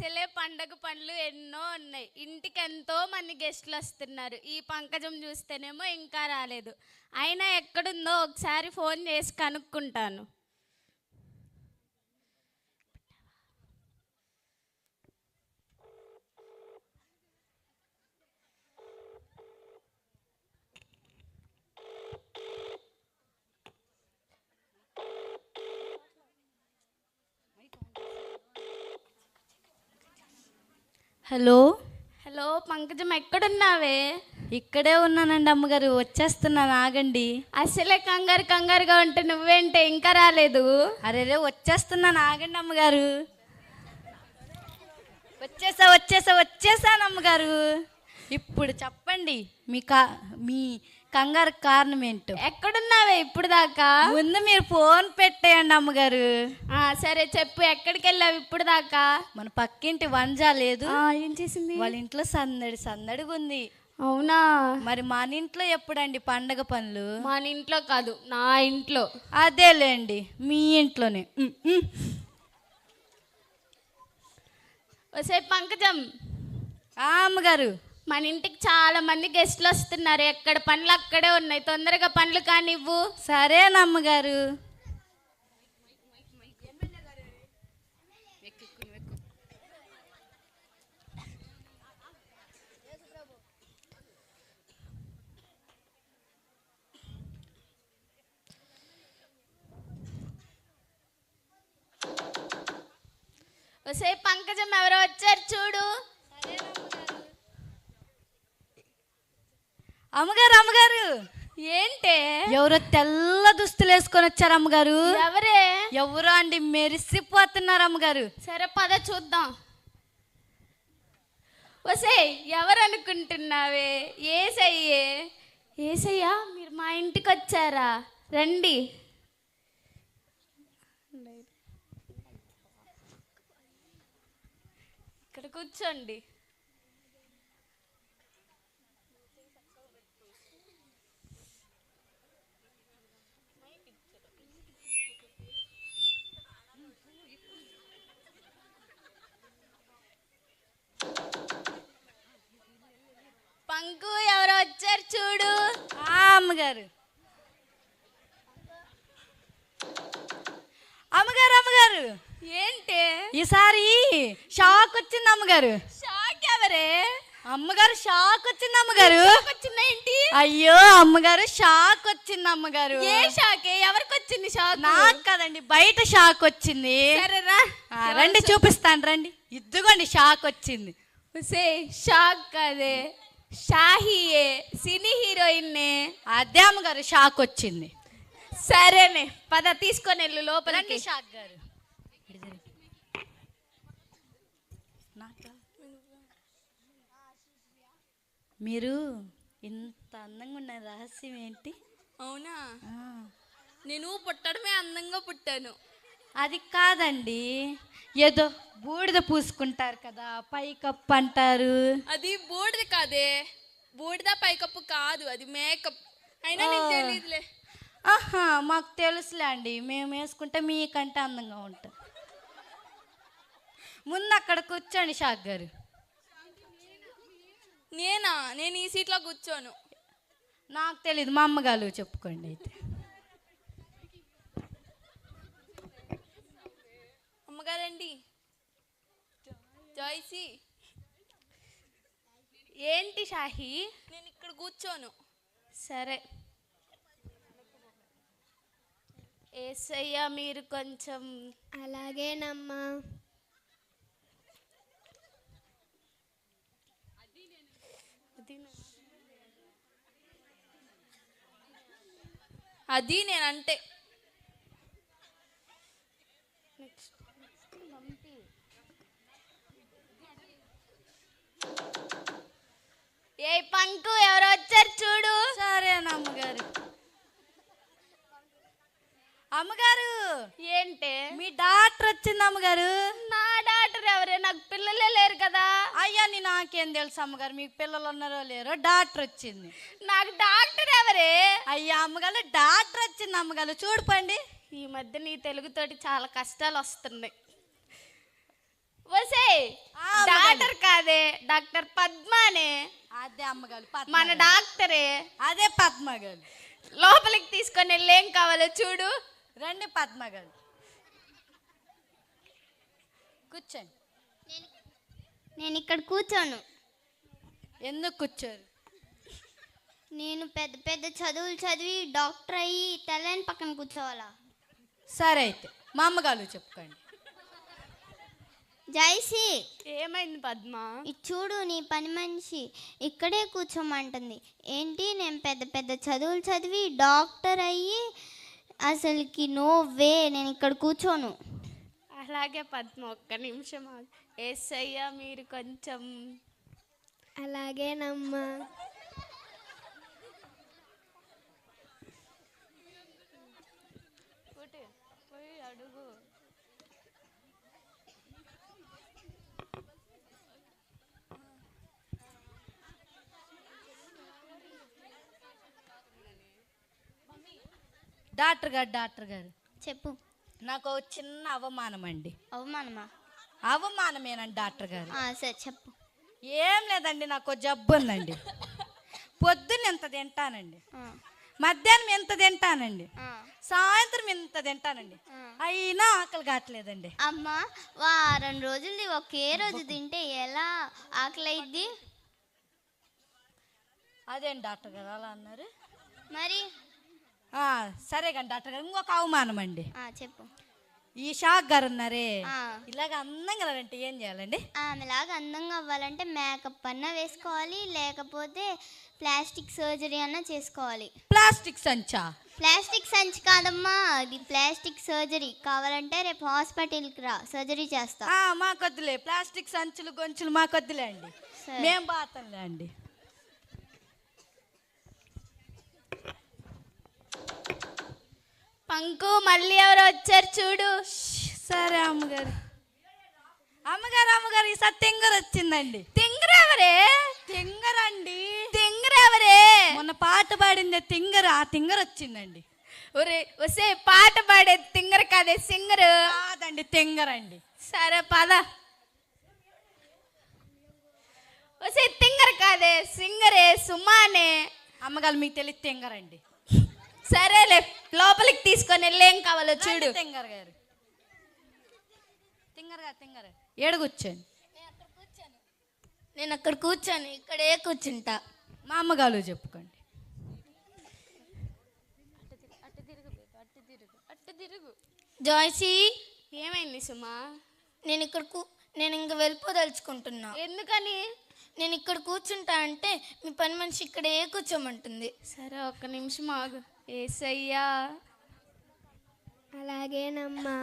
అసలే పండగ పనులు ఎన్నో ఉన్నాయి. ఇంటికి ఎంతో మంది గెస్టులు వస్తున్నారు. ఈ పంకజం చూస్తేనేమో ఇంకా రాలేదు. అయినా ఎక్కడుందో ఒకసారి ఫోన్ చేసి కనుక్కుంటాను. హలో హలో పంకజం, ఎక్కడున్నావే? ఇక్కడే ఉన్నానండి అమ్మగారు, వచ్చేస్తున్నాను, ఆగండి. అసలే కంగారుగా ఉంటే నువ్వేంటే ఇంకా రాలేదు? అరే వచ్చేస్తున్నాను, ఆగండి అమ్మగారు. వచ్చేసాను అమ్మగారు. ఇప్పుడు చెప్పండి, మీ కంగారు కారణం ఏంటో. ఎక్కడున్నావే ఇప్పుడు దాకా? ముందు మీరు ఫోన్ పెట్టేయండి అమ్మగారు. సరే చెప్పు, ఎక్కడికి వెళ్ళావు ఇప్పుడు దాకా? మన పక్కింటి వంజా లేదు, ఏం చేసింది? వాళ్ళ ఇంట్లో సందడిగా ఉంది. అవునా? మరి మన ఇంట్లో ఎప్పుడండి పండగ పనులు? మన ఇంట్లో కాదు, నా ఇంట్లో. అదేలేండి, మీ ఇంట్లోనే. ఒసే పంకజం. అమ్మగారు, మన ఇంటికి చాలా మంది గెస్టులు వస్తున్నారు. ఎక్కడ పనులు అక్కడే ఉన్నాయి, తొందరగా పనులు కానివ్వు. సరేనమ్మగారు. ఒసే పంకజం, ఎవరో వచ్చారు చూడు. అమ్మగారు, ఏంటే? ఎవరో తెల్ల దుస్తులు వేసుకొని వచ్చారు అమ్మగారు. ఎవరే? ఎవరో అండి, మెరిసిపోతున్నారు అమ్మగారు. సరే పద చూద్దాం. ఒసే, ఎవరు అనుకుంటున్నావే? ఏసయ్యా, మీరు మా ఇంటికి వచ్చారా? రండి. ఇక్కడ కూర్చోండి. పంకు, ఎవరో వచ్చారు చూడు. అమ్మగారు ఏంటి? ఈసారి షాక్ వచ్చింది అమ్మగారు. షాక్? ఎవరే? అమ్మగారు షాక్ వచ్చింది అమ్మగారు. వచ్చిందేంటి? అయ్యో అమ్మగారు, షాక్ వచ్చింది అమ్మగారు. ఏ షాకే? ఎవరికి వచ్చింది షాక్? నాకు కదండి, బయట షాక్ వచ్చింది. సరేరా, రండి చూపిస్తాను, రండి. ఇదిగోండి షాక్ వచ్చింది. షాక్ కాదే, షాహీయే, సినీ హీరోయిన్నే. అదే అమ్మగారు, షాక్ వచ్చింది. సరేనే, పద తీసుకొని వెళ్ళు లోపలికి. షాక్ గారు, మీరు ఇంత అందంగా ఉన్న రహస్యం ఏంటి? అవునా? నేను పుట్టడమే అందంగా పుట్టాను. అది కాదండి, ఏదో బూడిద పూసుకుంటారు కదా, పైకప్పు అంటారు. అది బూడిద కాదే, బూడిద పైకప్పు కాదు, అది మేకప్. అయినా నీకు తెలియదులే. మాకు తెలుసులే అండి, మేము వేసుకుంటే మీకంటే అందంగా ఉంటాం. ముందు అక్కడ కూర్చోండి షాక్ గారు. నేను ఈ సీట్లో కూర్చోను. నాకు తెలీదు, మా అమ్మగారు చెప్పుకోండి అయితే. అమ్మగారండి, జాయ్సీ. ఏంటి షాహి? నేను ఇక్కడ కూర్చోను. సరే. ఏసయ్య, మీరు కొంచెం. అలాగేనమ్మా. అది నేనంటే. ఏ పంకు, ఎవరో వచ్చారు చూడు. సరేనా అమ్మగారు. అమ్మగారు, ఏంటే? మీ డాక్టర్ వచ్చింది అమ్మగారు. నా డాక్టర్ ఎవరే? నాకు పిల్లలే లేరు కదా. అయ్యా నాకేం తెలుసు అమ్మగారు, మీకు పిల్లలు ఉన్నారో లేరో, డాక్టర్ వచ్చింది. నాకు డాక్టర్ ఎవరే? అయ్యా అమ్మగారు, డాక్టర్ వచ్చింది అమ్మగారు, చూడుపండి. ఈ మధ్య నీ తెలుగుతోటి చాలా కష్టాలు వస్తున్నాయి. వసే, డాక్టర్ పద్మానే. అదే అమ్మగారు మన డాక్టరే. అదే పద్మగారు. లోపలికి తీసుకొని వెళ్ళి ఏం కావాలో చూడు. రండి పద్మగారు, కూర్చోండి. నేను ఇక్కడ కూర్చోను. ఎందుకు కూర్చోరు? నేను పెద్ద పెద్ద చదువులు చదివి డాక్టర్ అయ్యి తెల్లని పక్కన కూర్చోవాలా? సరే అయితే మా అమ్మగారు చెప్పుకోండి. జైసి, ఏమైంది పద్మ? ఇది చూడు, నీ పని మనిషి ఇక్కడే కూర్చోమంటుంది. ఏంటి, నేను పెద్ద పెద్ద చదువులు చదివి డాక్టర్ అయ్యి అసలుకి నో వే, నేను ఇక్కడ కూర్చోను. అలాగే పద్మ, ఒక్క నిమిషం ఏసయ్యా మీరు కొంచెం. అలాగేనమ్మా. పోయి అడుగు. డాక్టర్ గారు చెప్పు. నాకు ఒక చిన్న అవమానం అండి. అవమానమా? అవమానమేనండి డాక్టర్ గారు. సరే చెప్పు. ఏం లేదండి, నాకు జబ్బు ఉందండి. పొద్దున్న ఎంత తింటానండి, మధ్యాహ్నం ఎంత తింటానండి, సాయంత్రం ఎంత తింటానండి, అయినా ఆకలి కావట్లేదండి. అమ్మా, వారం రోజులు ఒకే రోజు తింటే ఎలా ఆకలి అయింది? అదేంటి డాక్టర్ గారు అలా అన్నారు? మరి సరే కానీ డాక్టర్ గారు, ఇంకొక అవమానం అండి. చెప్పు. ఈ షాక్ గారు ఉన్నారే, ఇలాగ అందంగా అంటే ఏం చేయాలండి? ఆమెలాగా అందంగా అవ్వాలంటే మేకప్ అన్నా వేసుకోవాలి, లేకపోతే ప్లాస్టిక్ సర్జరీ అన్నా చేసుకోవాలి. ప్లాస్టిక్ సంచా? ప్లాస్టిక్ సంచి కాదమ్మా, ఇది ప్లాస్టిక్ సర్జరీ. కావాలంటే రేపు హాస్పిటల్కి రా, సర్జరీ చేస్తా. మాకొద్దులే, ప్లాస్టిక్ సంచులు గొంచులు మాకొద్దులే అండి, మేము బాతంలే అండి. పంకు, మళ్ళీ ఎవరు వచ్చారు చూడు. సరే అమ్మగారు. అమ్మగారు ఈసారి తింగర్ వచ్చిందండి. తింగరెవరే? తింగరండి. తింగరెవరే? మొన్న పాట పాడిందే తింగర్, ఆ తింగర్ వచ్చిందండి. ఒసే, పాట పాడే తింగర్ కాదే సింగర్. కాదండి, తింగరండి. సరే పద. ఒసే, తింగర్ కాదే సింగరే, సుమానే. అమ్మగారు మీకు తెలియదు తింగరండి. సరేలే, లోపలికి తీసుకొని వెళ్ళి ఏం కావాలో చూడు. తింగర్ గారు, తింగర్ ఏడు కూర్చోండి. నేను అక్కడ కూర్చోను, ఇక్కడే కూర్చుంటా. మా అమ్మగారు చెప్పుకోండి. జాయ్సీ, ఏమైంది సుమా? నేను ఇంక వెళ్ళిపోదలుచుకుంటున్నా. ఎందుకని? నేను ఇక్కడ కూర్చుంటా అంటే మీ పని మనిషి ఇక్కడే కూర్చోమంటుంది. సరే, ఒక్క నిమిషం ఆగు. ఏసయ్యా. అలాగేనమ్మా.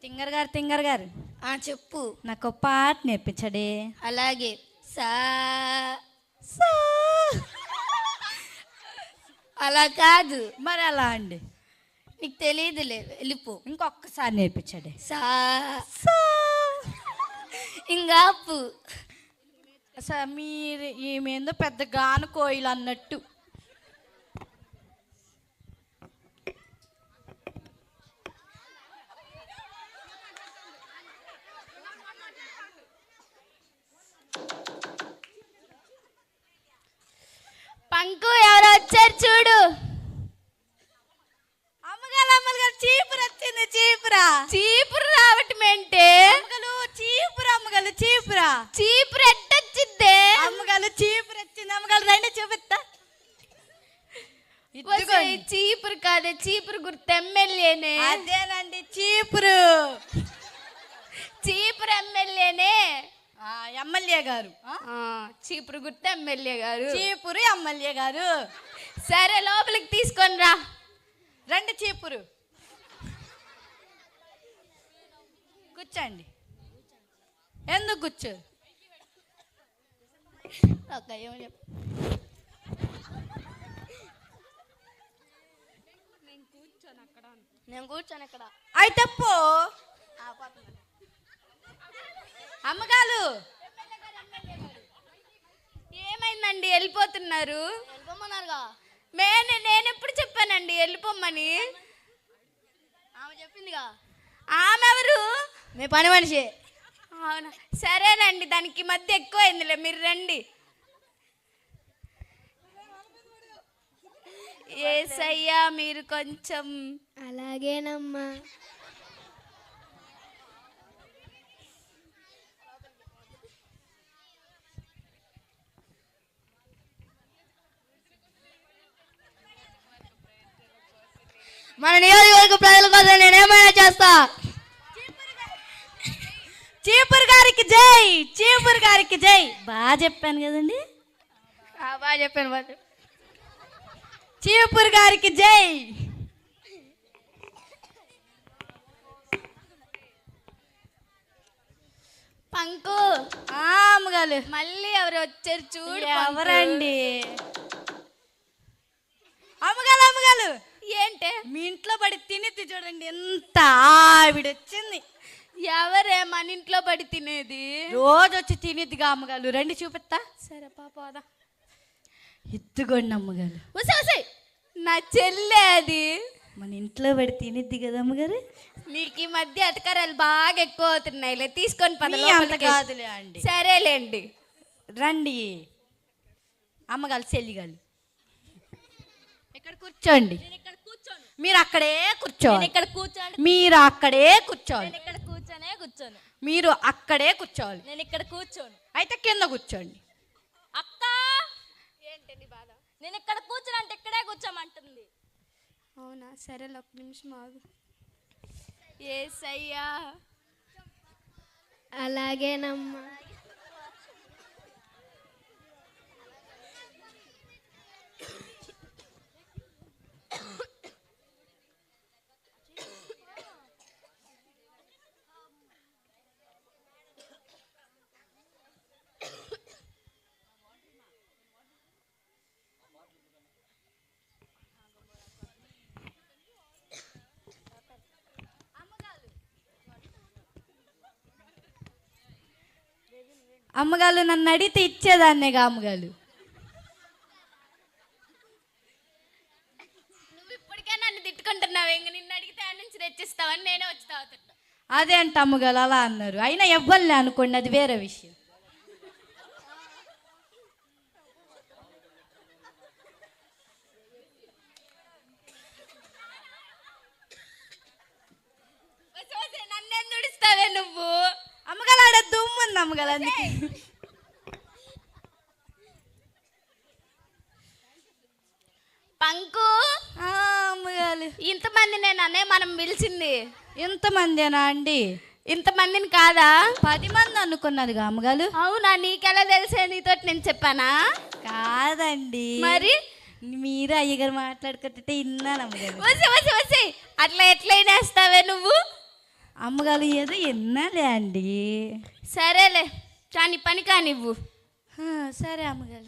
తింగర్ గారు చెప్పు. నాకు ఒక పాట నేర్పించడే. అలాగే. అలా కాదు. మరి అలా అండి, నీకు తెలియదులే, వెళ్ళిపో. ఇంకొకసారి నేర్పించడే. ఇంగాపు. మీరు ఈమెందో పెద్ద గాను కోయిలు అన్నట్టు. పంకు, ఎవరు వచ్చారు చూడు. అమ్మగారు చీపురు వచ్చింది. చీపురు రావటం ఏంటే? చీపురు ఎట్టొచ్చిద్దే? అమ్మగారు చీపురు వచ్చింది. అమ్మగారు రండి చూపిస్తా. చీపురు కాదే, చీపురు గుర్తు ఎమ్మెల్యేనే. అదేనండి చీపురు ఎమ్మెల్యేనే. ఎమ్మెల్యే గారు, చీపురు గుర్తు ఎమ్మెల్యే గారు. చీపురు ఎమ్మెల్యే గారు. సరే, లోపలికి తీసుకొని రా. రండి చీపురు, కూర్చోండి. ఎందుకు కూర్చో? నేను కూర్చోను ఇక్కడ. అయితే పో. అమ్మగారు, ఏమైందండి, వెళ్ళిపోతున్నారు? వెళ్ళిపోమన్నారుగా. నేను ఎప్పుడు చెప్పానండి వెళ్ళిపోమ్మని? చెప్పిందిగా ఆమె ఎవరు? మీ పని మనిషి. అవునా, సరేనండి, దానికి ఈ మధ్య ఎక్కువైందిలే, మీరు రండి. ఏసయ్యా మీరు కొంచెం. అలాగేనమ్మా. మన నియోజకవర్గ ప్రజల కోసం నేనేమైనా చేస్తా. చీపురు గారికి జై, చీపురు గారికి జై. బాగా చెప్పాను కదండి. బాగా చెప్పాను. చీపురు గారికి జై. పంకు, అమ్మగారు మళ్ళీ ఎవరు వచ్చారు చూడు. ఎవరండి? అమ్మగారు అమ్మగారు, ఏంటే? మీ ఇంట్లో పడి తినేది చూడండి, ఎంత ఆవిడ వచ్చింది. ఎవరే మన ఇంట్లో పడి తినేది? రోజు వచ్చి తినేదిగా అమ్మగారు, రండి చూపిస్తా. సరే పాపదా. ఎత్తుకోండి అమ్మగారు. వసే వసే, నా చెల్లె అది. మన ఇంట్లో పడి తినేది కదా అమ్మగారు. నీకు ఈ మధ్య అటకరాలు బాగా ఎక్కువ అవుతున్నాయిలే, తీసుకొని పద మీ అంత లోపలికి. కాదులే అండి. సరేలేండి. రండి అమ్మగారు, చెల్లిగారు ఇక్కడ కూర్చోండి. మీరు అక్కడే కూర్చోండి. ఇక్కడ కూర్చోండి. మీరు అక్కడే కూర్చోండి. ఇక్కడ కూర్చోను. మీరు అక్కడే కూర్చోవాలి. నేను ఇక్కడ కూర్చోను. అయితే కింద కూర్చోండి. అక్క, ఏంటి నీ బాధ? నేను ఇక్కడ కూర్చోను అంటే ఇక్కడే కూర్చోమంటుంది. అవునా, సరేలే, ఒక్క నిమిషం ఆగు. ఏసయ్యా. అలాగేనమ్మా. అమ్మగారు నన్ను అడిగితే ఇచ్చేదాన్నేగా అమ్మగారు. నువ్వు ఇప్పటికే నన్ను తిట్టుకుంటున్నావు, ఇంక నిన్ను అడిగితే ఆ నుంచి తెచ్చిస్తావని నేనే వచ్చి తాగుతున్నా. అదే అంట అమ్మగారు అలా అన్నారు. అయినా ఇవ్వలే అనుకోండి, అది వేరే విషయం. నన్నేం దుడిస్తావే నువ్వు? అమ్మగారు ఆడ దుమ్ము ఉంది అమ్మగారు, అందుకే. పంకు, అమ్మగారు ఇంతమంది నేను అనే మనం పిలిచింది ఎంతమందేనా అండి? ఇంతమందిని కాదా? 10 మంది అనుకున్నదిగా అమ్మగారు. అవునా, నీకెలా తెలిసే? నీతో నేను చెప్పానా? కాదండి, మరి మీరు అయ్యగారు మాట్లాడుకుంటే విన్నాను అమ్మగారు. వసే వసే వసే, అట్లా ఎట్లయినా వేస్తావే నువ్వు? అమ్మగారు ఏదో విన్నాలే అండి. సరేలే, కాని పని కానివ్వు. సరే అమ్మగారు.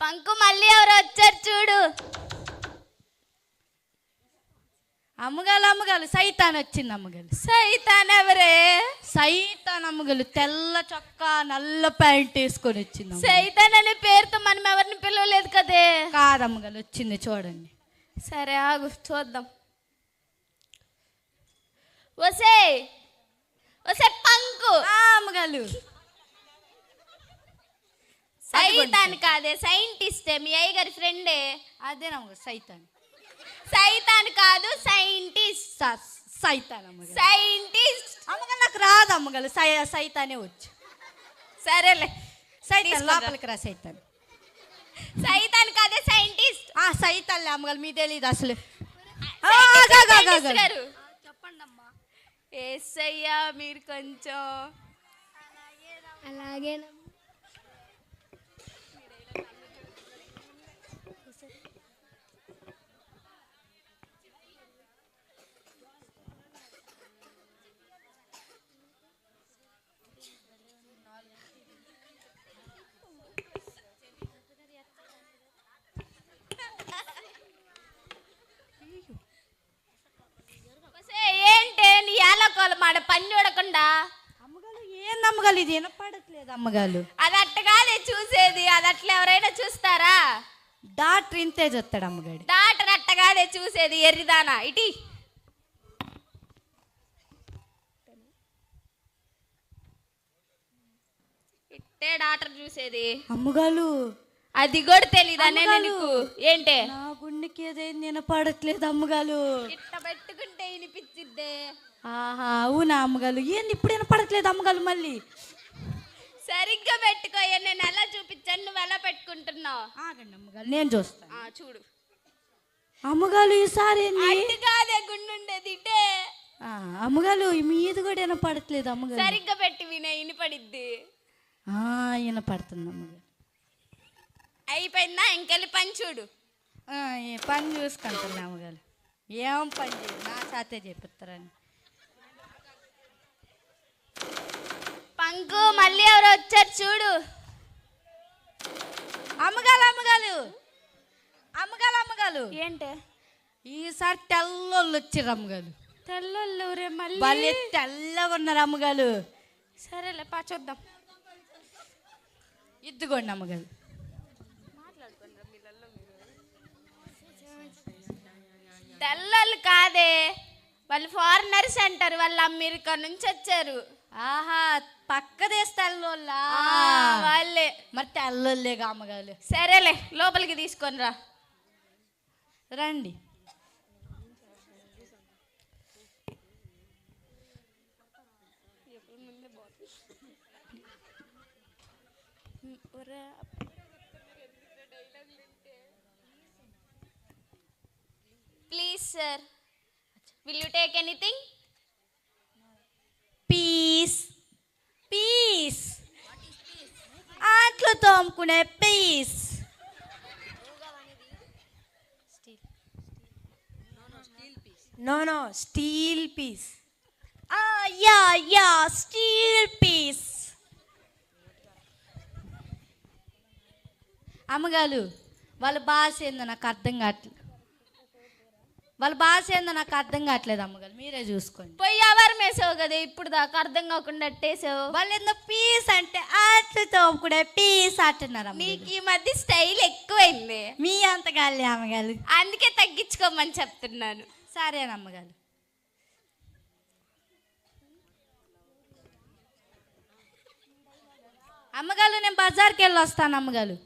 పంకు, మళ్ళీ ఎవరో వచ్చారు చూడు. అమ్మగారు అమ్మగారు, సైతాన్ వచ్చింది అమ్మగారు. సైతాన్ ఎవరే? సైతాన్ అమ్మగారు, తెల్ల చొక్కా నల్ల ప్యాంట్ వేసుకొని వచ్చింది. సైతాన్ అనే పేరుతో మనం ఎవరిని పిలవలేదు కదే. కాదమ్మగారు, వచ్చింది చూడండి. సరే ఆగు, చూద్దాం. వసే వసే పంకు. అమ్మగారు, సైతాన్ కాదే, సైంటిస్టే, మీ అయ్యగారి ఫ్రెండే. అదేనమ్మగారు సైతాన్. సైతాన్ కాదు, సైంటిస్ట్. సైతాన్ అమ్మగారు. సైంటిస్ట్. అమ్మగారు నాకు రాదు అమ్మగారు, సైతానే వచ్చు. సరేలే, సైతాన్ లోపలికి రా. సైతాన్. సైతాన్ కాదే, సైంటిస్ట్. సైతాన్లే అమ్మగారు, మీకు తెలియదు అసలు. గారు చెప్పండి అమ్మా. ఏసయ్యా మీరు కొంచెం. అలాగేనమ్మా. ఏంటే నీ ఏలకోల మాట పని చూడకుండా? అమ్మగారు ఏందమ్మగారు, ఇది వినపడట్లేదు అమ్మగారు. అది అట్టగానే చూసేది, అది అట్లా ఎవరైనా చూస్తారా? డాక్టర్ ఇంతే చూస్తాడు అమ్మగాడు. డాక్టర్ అట్టగాదే చూసేది ఎర్రిదానా ఇటీ. ఇట్టే డాక్టర్ చూసేది. అమ్మగారు అది కూడా తెలీదానే అమ్మగారు. నీకు ఏంటే? నా గుండెకి ఏదైంది వినపడట్లేదు అమ్మగారు. ఇట్ట పెట్టుకుంటే వినిపించిద్దే. ఆహా అవునా అమ్మగారు? ఏంది ఇప్పుడు వినపడట్లేదు అమ్మగారు? మళ్ళీ సరిగ్గా పెట్టుకోయా. నేను ఎలా చూపించాను, నువ్వు ఎలా పెట్టుకుంటున్నావు? ఆగండి అమ్మగారు, నేను చూస్తాను. చూడు. అమ్మగారు ఈసారి ఏంది? అటు కాదే గుండుండేది ఇటే. అమ్మగారు మీది కూడా వినపడట్లేదు అమ్మగారు. సరిగ్గా పెట్టి వినపడిద్ది. వినపడుతుంది అమ్మగారు. అయిపోయిందా? ఇంకెళ్ళి పని చూడు. ఈ పని చూసుకుంటున్నా అమ్మగారు. ఏం పని చేయదు, నా చేతే చెప్పిస్తారని. పంకు మళ్ళీ ఎవరు వచ్చారు చూడు. అమ్మగారు అమ్మగారు అమ్మగారు అమ్మగారు ఏంటే? ఈసారి తెల్లోళ్ళు వచ్చారు అమ్మగారు. తెల్లోళ్ళు రే మళ్ళీ. వాళ్ళు తెల్లగా ఉన్నారు అమ్మగారు. సరేలే పా చూద్దాం. ఇద్దుకోండి అమ్మగారు. తెల్లోళ్ళు కాదే, వాళ్ళు ఫారినర్స్ అంటారు. వాళ్ళు అమెరికా నుంచి వచ్చారు. ఆహా పక్కదేసి తెల్లోళ్ళా? వాళ్ళే. మరి తెల్లోళ్ళేగా అమ్మగారు. సరేలే లోపలికి తీసుకొని రా. రండి. Please sir, will you take anything? Piece piece ఆట్లు తోముకునే piece. No steel piece. Yeah steel piece. అమ్మగారు వాళ్ళ భాష ఏందో నాకు అర్థం కావట్లేదు. అమ్మగారు మీరే చూసుకోండి. పోయి ఎవరు మేసావు కదా ఇప్పుడు దాకా అర్థం కాకుండా అట్టేసావు. వాళ్ళు ఏందో పీస్ అంటే ఆట్లు తోముకునే పీస్ అంటున్నారు. నీకు ఈ మధ్య స్టైల్ ఎక్కువైంది. మీ అంతగాలే అమ్మగారు. అందుకే తగ్గించుకోమని చెప్తున్నాను. సరేనమ్మగారు. అమ్మగారు నేను బజార్కి వెళ్ళి వస్తాను అమ్మగారు.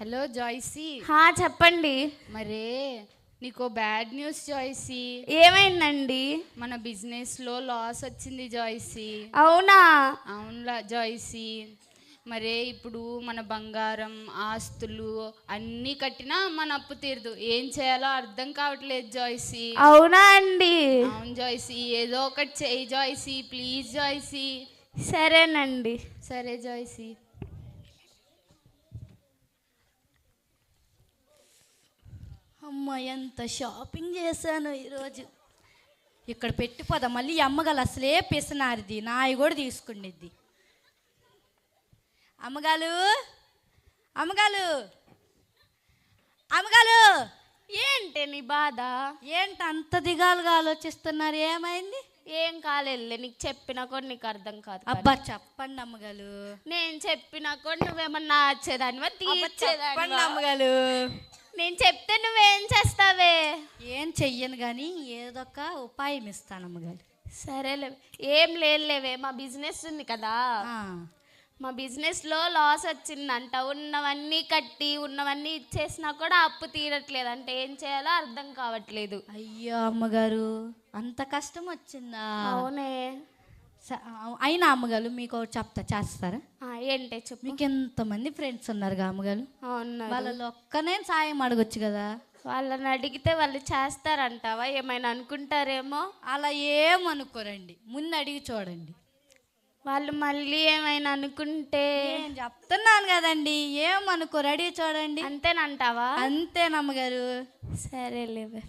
హలో జాయ్సీ. చెప్పండి. మరే నీకు బ్యాడ్ న్యూస్ జాయ్సీ. ఏమైందండి? మన బిజినెస్లో లాస్ వచ్చింది జాయ్సీ. అవునా? అవునులా జాయ్సీ. మరే ఇప్పుడు మన బంగారం ఆస్తులు అన్నీ కట్టినా మన అప్పు తీరదు. ఏం చేయాలో అర్థం కావట్లేదు జాయ్సీ. అవునా అండి? అవును జాయ్సీ, ఏదో ఒకటి చెయ్యి జాయ్సీ, ప్లీజ్ జాయ్సీ. సరేనండి. సరే జాయ్సీ. అమ్మ ఎంత షాపింగ్ చేశాను ఈరోజు. ఇక్కడ పెట్టిపోదా మళ్ళీ అమ్మగారు అసలే పిసనారిది, నాయి కూడా తీసుకుండిద్ది. అమ్మగారు అమ్మగారు అమ్మగారు. ఏంటి నీ బాధ? ఏంటి అంత దిగాలుగా ఆలోచిస్తున్నారు? ఏమైంది? ఏం కాలేదులే, నీకు చెప్పినా కూడా నీకు అర్థం కాదు. అబ్బా చెప్పండి అమ్మగారు. నేను చెప్పినా కూడా నువ్వేమన్నా వచ్చేదానివా చెప్పండి అమ్మగారు. నేను చెప్తే నువ్వేం చేస్తావే? ఏం చెయ్యను కానీ ఏదో ఒక ఉపాయం ఇస్తాను అమ్మగారు. సరేలే, ఏం లేదులేవే, మా బిజినెస్ ఉంది కదా, మా బిజినెస్లో లాస్ వచ్చిందంట. ఉన్నవన్నీ కట్టి ఉన్నవన్నీ ఇచ్చేసినా కూడా అప్పు తీరట్లేదు అంటే ఏం చేయాలో అర్థం కావట్లేదు. అయ్యో అమ్మగారు అంత కష్టం వచ్చిందా? అవునే. అయినా అమ్మగారు మీకు ఒకటి చెప్తా, చేస్తారా? ఏంటే చెప్పు. మీకు ఎంతమంది ఫ్రెండ్స్ ఉన్నారుగా అమ్మగారు? వాళ్ళలో ఒక్కనే సాయం అడగొచ్చు కదా. వాళ్ళని అడిగితే వాళ్ళు చేస్తారంటావా? ఏమైనా అనుకుంటారేమో. అలా ఏమనుకోరండి, ముందు అడిగి చూడండి. వాళ్ళు మళ్ళీ ఏమైనా అనుకుంటే? నేను చెప్తున్నాను కదండి, ఏమనుకోరు, అడిగి చూడండి. అంతేనంటావా? అంతేనమ్మగారు. సరేలేవే.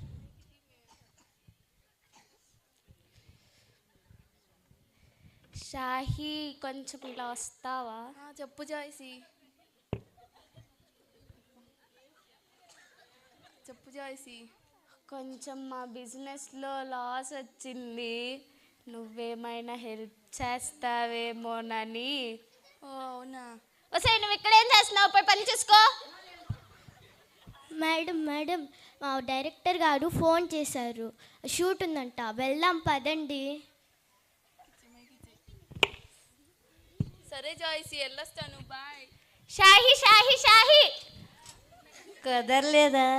షాహి కొంచెం ఇలా వస్తావా? చెప్పు జాయ్సీ. చెప్పు జాయ్సీ. కొంచెం మా బిజినెస్లో లాస్ వచ్చింది, నువ్వేమైనా హెల్ప్ చేస్తావేమోనని. ఓ అవునా. వసే నువ్వు ఇక్కడ ఏం చేస్తున్నావు? పోయి పని చూసుకో. మేడం మేడం, మా డైరెక్టర్ గారు ఫోన్ చేశారు, షూట్ ఉందంట, వెళ్దాం పదండి. సరే జాయ్సీ, వెళ్ళొస్తాను, బాయ్. షాహి షాహి షాహి కుదరలేదా?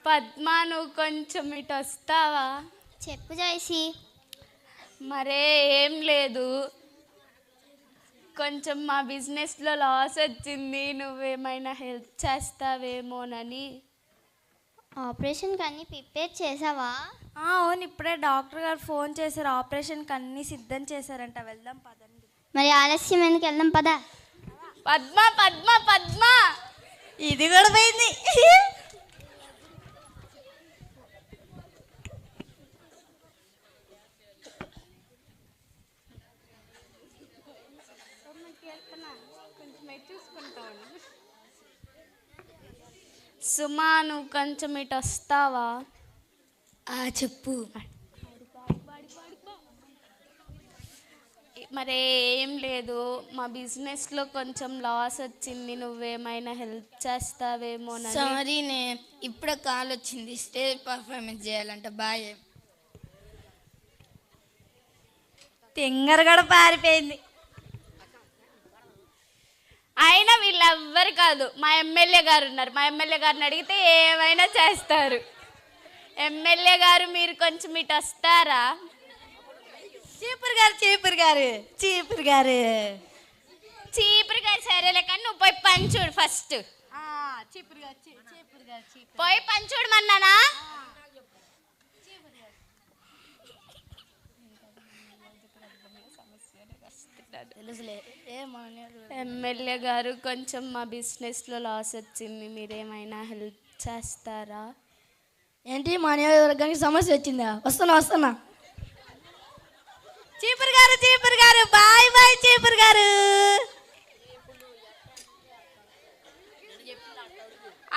పద్మ నువ్వు కొంచెం ఇటు వస్తావా? చెప్పు జాయ్సీ. మరే ఏం లేదు, కొంచెం మా బిజినెస్లో లాస్ వచ్చింది, నువ్వేమైనా హెల్ప్ చేస్తావేమోనని. ఆపరేషన్కి అన్నీ ప్రిపేర్ చేసావా? అవును, ఇప్పుడే డాక్టర్ గారు ఫోన్ చేశారు, ఆపరేషన్కి అన్నీ సిద్ధం చేశారంట, వెళ్దాం పదండి. మరి ఆలస్యం ఎందుకు, వెళ్దాం పదా. పద్మ పద్మ పద్మ ఇది కూడా పోయింది. సుమా నువ్వు కొంచెం ఇటు వస్తావా? చెప్పు. మరే ఏం లేదు, మా బిజినెస్లో కొంచెం లాస్ వచ్చింది, నువ్వేమైనా హెల్ప్ చేస్తావేమోనని. సారీనే, ఇప్పుడే కాల్ వచ్చింది, స్టేజ్ పర్ఫార్మెన్స్ చేయాలంట, బాయ్. తింగర కూడా పారిపోయింది. అయినా వీళ్ళెవ్వరు కాదు, మా ఎమ్మెల్యే గారు ఉన్నారు, మా ఎమ్మెల్యే గారిని అడిగితే ఏమైనా చేస్తారు. ఎమ్మెల్యే గారు మీరు కొంచెం ఇటు వస్తారా? చీపురు గారు చీపురు గారు చీపురు గారు చీపురు గారు సరేలే, కానీ నువ్వు పోయి పని చూడు ఫస్ట్. చీపురు గారు చీపురు గారు పోయి పని చూడమన్నానా? తెలుసులే. ఎమ్మెల్యే గారు కొంచెం మా బిజినెస్లో లాస్ వచ్చింది, మీరేమైనా హెల్ప్ చేస్తారా? ఏంటి, మా నియోజకవర్గానికి సమస్య వచ్చిందా? వస్తున్నా. చీపురు గారు బాయ్ బాయ్ చీపురు గారు.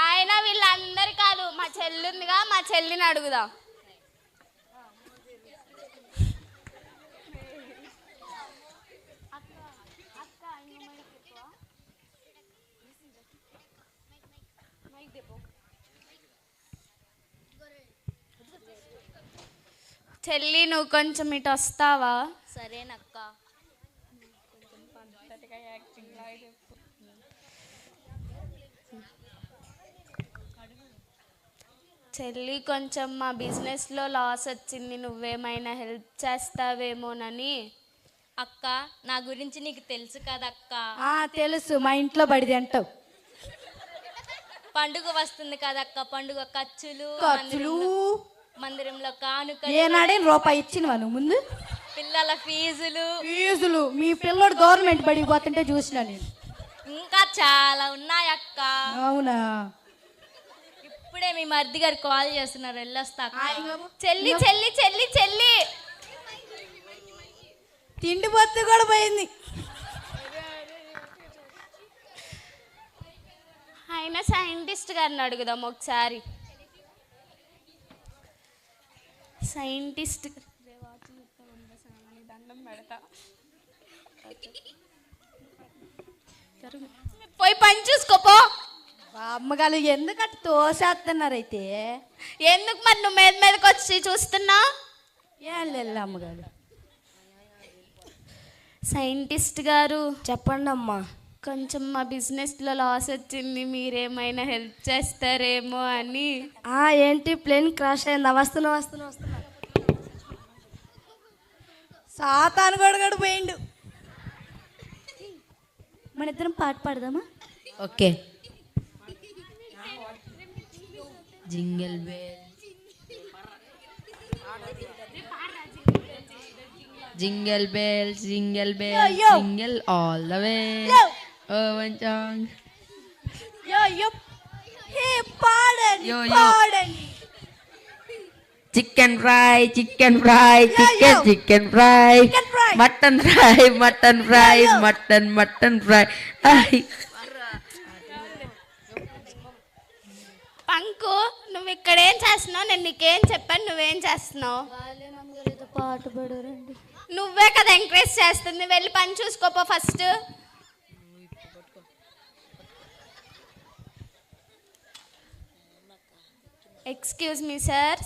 ఆయన వీళ్ళందరు కాదు, మా చెల్లి ఉందిగా, మా చెల్లిని అడుగుదాం. చెల్లి నువ్వు కొంచెం ఇటు వస్తావా? సరేనక్క. చెల్లి కొంచెం మా బిజినెస్లో లాస్ వచ్చింది, నువ్వేమైనా హెల్ప్ చేస్తావేమోనని. అక్క, నా గురించి నీకు తెలుసు కదక్క, తెలుసు, మా ఇంట్లో బడిది అంటావు. పండుగ వస్తుంది కదక్క, పండుగ ఖర్చులు, మందిరంలో కానుక, ఏనాడే రూపాయి ఇచ్చినవా నువ్వు ముందు? పిల్లల ఫీజులు, మీ పిల్లోడు గవర్నమెంట్ బడికి పోతుంటే చూసినా నేను. ఇంకా చాలా ఉన్నాయక్క. అవునా? ఇప్పుడే మీ మరిది గారు కాల్ చేస్తున్నారు, వెళ్ళొస్తా అక్క. చెల్లి చెల్లి చెల్లి చెల్లి తిండి పొత్తు కూడా పోయింది. ఆయన సైంటిస్ట్ గారిని అడుగుదాం ఒకసారి. సైంటిస్ట్ పోయి పని చూసుకోపో. అమ్మగారు ఎందుకు అట్లా తోసేస్తున్నారైతే? ఎందుకు మరి నువ్వు మీదకి వచ్చి చూస్తున్నా? ఏం లేదు అమ్మగారు. సైంటిస్ట్ గారు చెప్పండి అమ్మా. కొంచెం మా బిజినెస్లో లాస్ వచ్చింది, మీరేమైనా హెల్ప్ చేస్తారేమో అని. ఏంటి, ప్లేన్ క్రాష్ అయిందా? వస్తున్నా. సాతాను కూడా పోయిండు. మన ఇద్దరం పాట పాడదామా? Okay. Jingle bell jingle bell jingle bell jingle all the way, పాడండి Yo. పాడండి. Chicken fry chicken fry chicken chicken fry Chicken fry. Mutton fry mutton fry mutton mutton fry పంకు నువ్వు ఇక్కడేం చేస్తున్నావు? నేను నీకేం చెప్పాను, నువ్వేం చేస్తున్నావు? పాట పడరండి. నువ్వే కదా ఎంకరేజ్ చేస్తుంది. వెళ్ళి పని చూసుకోపో first. Excuse me sir,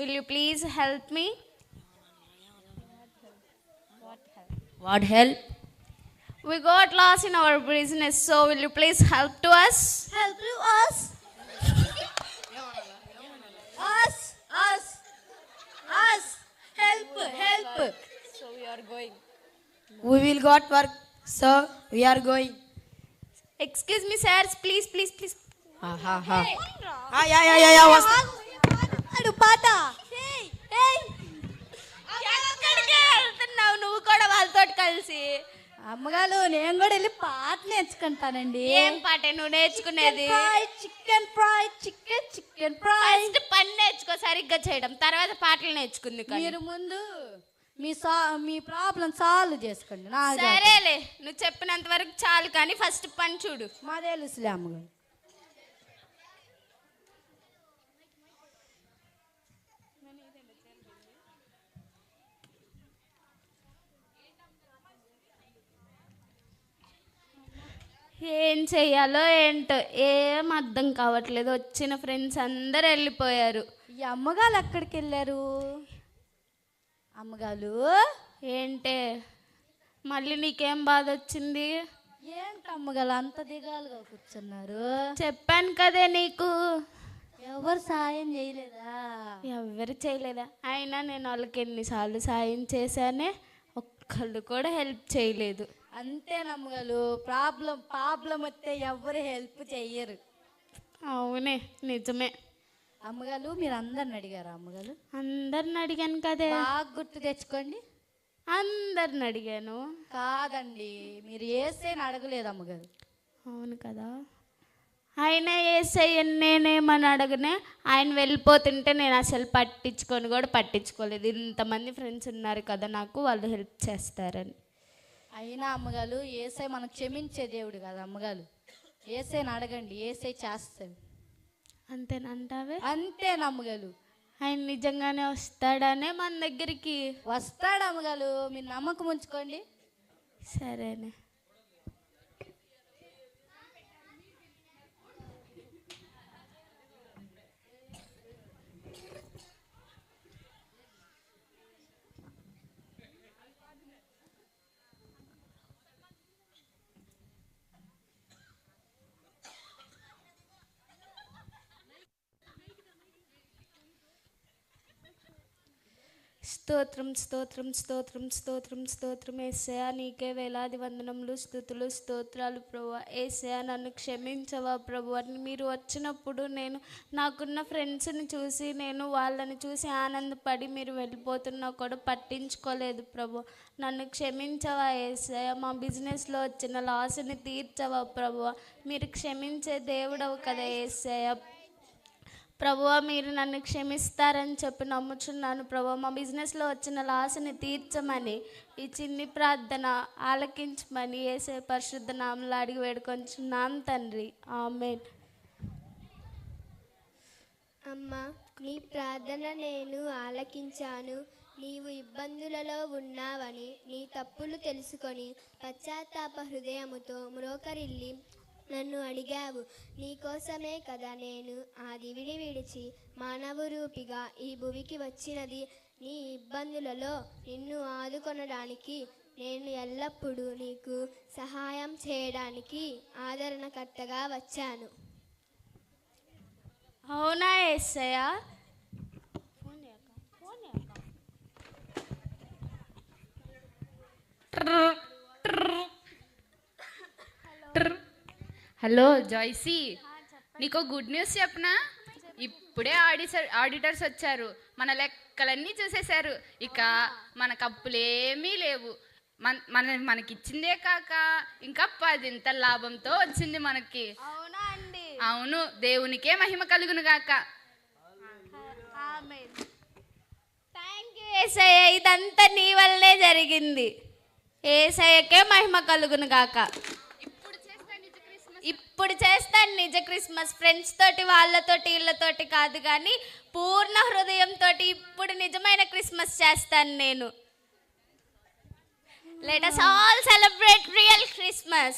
will you please help me? What help? We got lost in our business, so will you please help to us? Help to us. Us. Help. So we are going. We will got work, so we are going. Excuse me, sir. Please. Yeah. పాడు పాట. ఎక్కడికి వెళ్తున్నావు నువ్వు కూడా వాళ్ళతో కలిసి? అమ్మగారు నేను కూడా వెళ్ళి పాట నేర్చుకుంటానండి. ఏం పాటే నువ్వు నేర్చుకునేది? చికెన్ ఫ్రై ఫస్ట్ పని నేర్చుకో సరిగ్గా చేయడం, తర్వాత పాటలు నేర్చుకుంది. మీరు ముందు మీ ప్రాబ్లం సాల్వ్ చేసుకోండి. సరేలే, నువ్వు చెప్పినంత వరకు చాలు, కానీ ఫస్ట్ పని చూడు. మా తెలుసులే అమ్మగారు. ఏం చెయ్యాలో ఏంటో ఏం అర్థం కావట్లేదు. వచ్చిన ఫ్రెండ్స్ అందరు వెళ్ళిపోయారు. ఈ అమ్మగారు ఎక్కడికి వెళ్ళారు? అమ్మగారు ఏంటే మళ్ళీ నీకేం బాధ వచ్చింది? ఏంటి అమ్మగారు అంత దిగాలుగా కూర్చున్నారు? చెప్పాను కదే నీకు. ఎవరు సాయం చేయలేదా? ఎవరు చేయలేదా? అయినా నేను వాళ్ళకి ఎన్నిసార్లు సాయం చేశానే, ఒక్కళ్ళు కూడా హెల్ప్ చేయలేదు. అంతే నమ్మగారు, ప్రాబ్లం వస్తే ఎవరు హెల్ప్ చెయ్యరు. అవునే, నిజమే. అమ్మగారు మీరు అందరిని అడిగారు? అమ్మగారు అందరిని అడిగాను కదే. బాగా గుర్తు తెచ్చుకోండి. అందరిని అడిగాను. కాదండి, మీరు ఏసైని అడగలేదు అమ్మగారు. అవును కదా. ఆయన ఏసై నేనేమని అడగనే, ఆయన వెళ్ళిపోతుంటే నేను అసలు పట్టించుకోలేదు. ఇంతమంది ఫ్రెండ్స్ ఉన్నారు కదా నాకు, వాళ్ళు హెల్ప్ చేస్తారని. అయినా అమ్మగారు ఏసై మనం క్షమించే దేవుడు కదా అమ్మగారు. ఏసైని అడగండి, ఏసై చేస్తాడు. అంతేనంటావే? అంతే నమ్మగారు. ఆయన నిజంగానే వస్తాడనే మన దగ్గరికి? వస్తాడు అమ్మగారు, మీరు నమ్మకం ఉంచుకోండి. సరేనే. స్తోత్రం యేసయ్యా, నీకే వేలాది వందనములు, స్తుతులు, స్తోత్రాలు ప్రభువా. యేసయ్యా, నన్ను క్షమించవా ప్రభువా. మీరు వచ్చినప్పుడు నేను నాకున్న ఫ్రెండ్స్ని చూసి, నేను వాళ్ళని చూసి ఆనందపడి మీరు వెళ్ళిపోతున్నా కూడా పట్టించుకోలేదు ప్రభువా. నన్ను క్షమించవా యేసయ్యా. మా బిజినెస్లో వచ్చిన లాస్ని తీర్చవా ప్రభువా. మీరు క్షమించే దేవుడవు కదా యేసయ్యా. ప్రభువా, మీరు నన్ను క్షమిస్తారని చెప్పి నమ్ముచున్నాను ప్రభువా. మా బిజినెస్లో వచ్చిన లాస్ని తీర్చమని, ఈ చిన్ని ప్రార్థన ఆలకించమని యేసే పరిశుద్ధ నామములో అడిగి వేడుకొంచున్నాను తండ్రి, ఆమేన్. అమ్మా, నీ ప్రార్థన నేను ఆలకించాను. నీవు ఇబ్బందులలో ఉన్నావని నీ తప్పులు తెలుసుకొని పశ్చాత్తాప హృదయముతో మ్రోకరిల్లి నన్ను అడిగావు. నీకోసమే కదా నేను ఆ దివిని విడిచి మానవ రూపిగా ఈ భూమికి వచ్చినది. నీ ఇబ్బందులలో నిన్ను ఆదుకొనడానికి, నేను ఎల్లప్పుడూ నీకు సహాయం చేయడానికి ఆదరణకర్తగా వచ్చాను. అవునా యేసయ్యా? హలో జాయ్సీ, నీకు గుడ్ న్యూస్ చెప్పనా? ఇప్పుడే ఆడిటర్స్ వచ్చారు, మన లెక్కలన్నీ చూసేశారు. ఇక మన కప్పులేమీ లేవు. మనకిచ్చిందే కాక ఇంకా 10 లాభంతో వచ్చింది మనకి. అవునా అండి? అవును, దేవునికే మహిమ కలుగును గాక. థ్యాంక్ యూ యేసయ్య, ఇదంతా నీ వల్లే జరిగింది. యేసయ్యకే మహిమ కలుగును గాక. ఇప్పుడు చేస్తాను నిజ క్రిస్మస్. ఫ్రెండ్స్ తోటి, వాళ్ళతోటి, వీళ్ళతోటి కాదు, కానీ పూర్ణ హృదయంతో ఇప్పుడు నిజమైన క్రిస్మస్ చేస్తాను నేను. Let us all celebrate real Christmas.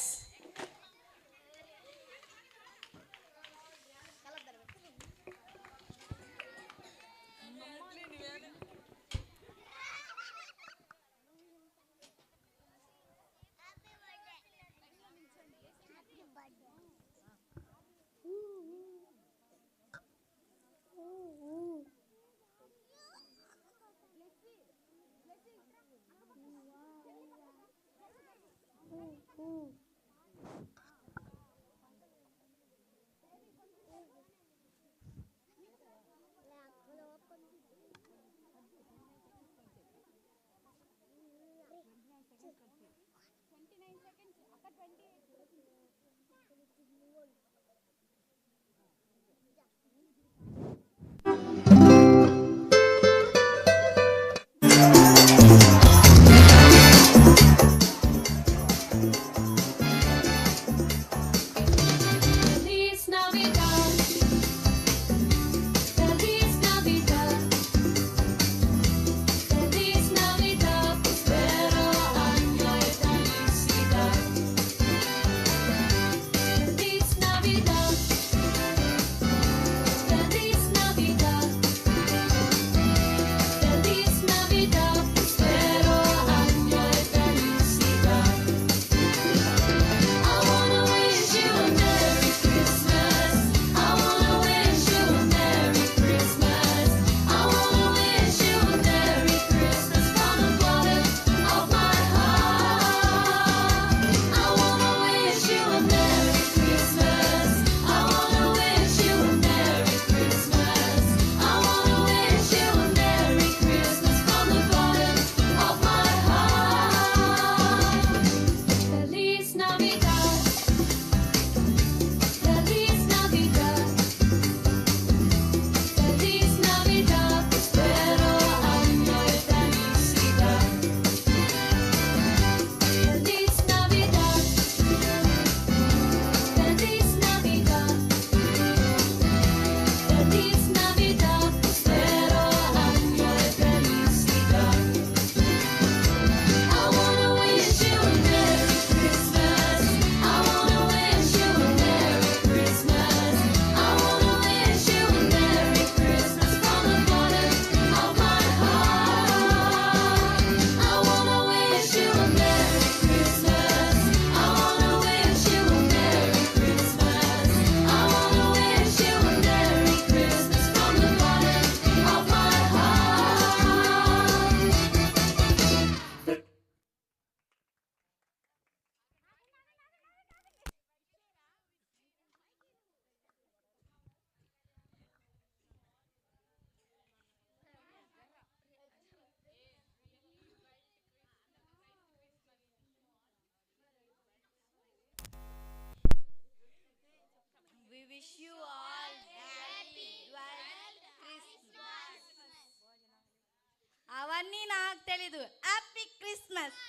అవన్నీ నాకు తెలీదు. Happy Christmas.